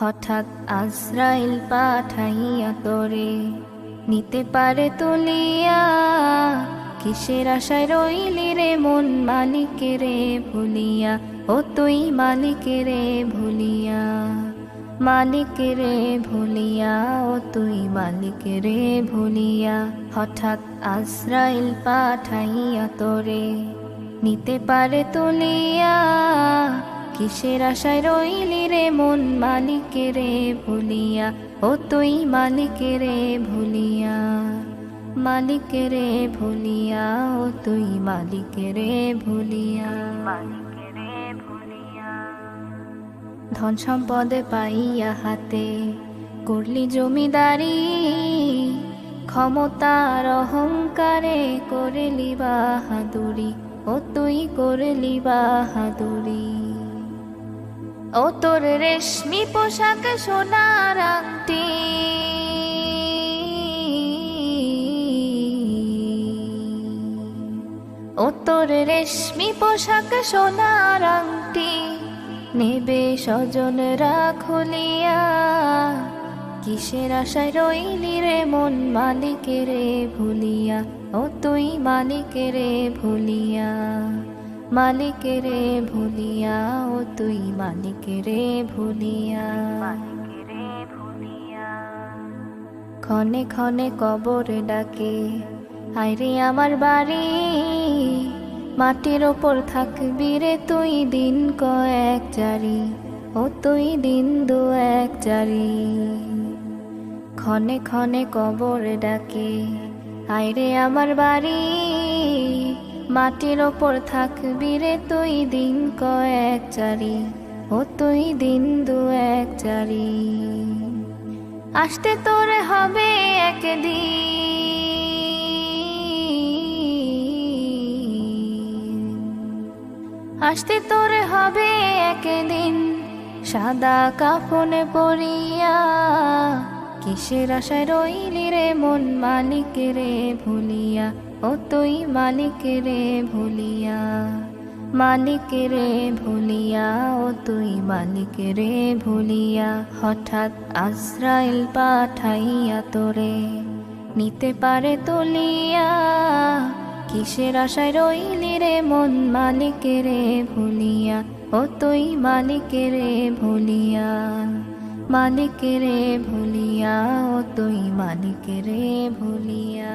হঠাৎ আজরাইল পাঠাইয়া তোরে নিতে পারে তুলিয়া। কিসের আশায় রইলি রে মন মালিকেরে ভুলিয়া, ও তুই মালিকেরে ভুলিয়া। মালিকেরে ভুলিয়া, ও তুই মালিকেরে ভুলিয়া। হঠাৎ আজরাইল পাঠাইয়া তোরে নিতে পারে তুলিয়া। কিসের আশায় রইলি রে মন মালিকেরে ভুলিয়া, ও তুই মালিকেরে ভুলিয়া। মালিকেরে ভুলিয়া, ও তুই মালিকেরে ভুলিয়া। ধন সম্পদে পাইয়া হাতে করলি জমিদারি, ক্ষমতার অহংকারে করলি বাহাদুরি, ও তুই করলি বাহাদুরি। ও তোর রেশমি পোশাক সোনার আংটি, ও তোর রেশমি পোশাক সোনার আংটি নেবে স্বজনরা খুলিয়া। কিসের আশায় রইলি রে মন মালিকেরে ভুলিয়া, ও তুই মালিকেরে ভুলিয়া। মালিকেরে ভুলিয়া, ও তুই মালিকেরে ভুলিয়া। ক্ষণে ক্ষণে কবর ডাকে আইরে আমার বাড়ি, মাটির ওপর থাকবি রে তুই দিন কয়েক জারি, ও তুই দিন দু এক জারি। ক্ষণে ক্ষণে কবর ডাকে আইরে আমার বাড়ি, মাটির ওপর থাকবি রে তুই দিন কয়েক জারি, ও তুই দিন দু এক জারি। আসতে তোরে হবে একদিন, আসতে তোরে হবে একদিন সাদা কাফনে পরিয়া। কিসের আশায় রইলি রে মন মালিকেরে ভুলিয়া, ও তুই মালিকেরে ভুলিয়া। মালিকেরে ভুলিয়া, ও তুই মালিকেরে ভুলিয়া। হঠাৎ আজরাইল পাঠাইয়া তোরে নিতে পারে তুলিয়া। কিসের আশায় রইলি রে মন মালিকেরে ভুলিয়া, ও তুই মালিকেরে ভুলিয়া। মালিকেরে ভুলিয়া, ও তুই মালিকেরে ভুলিয়া।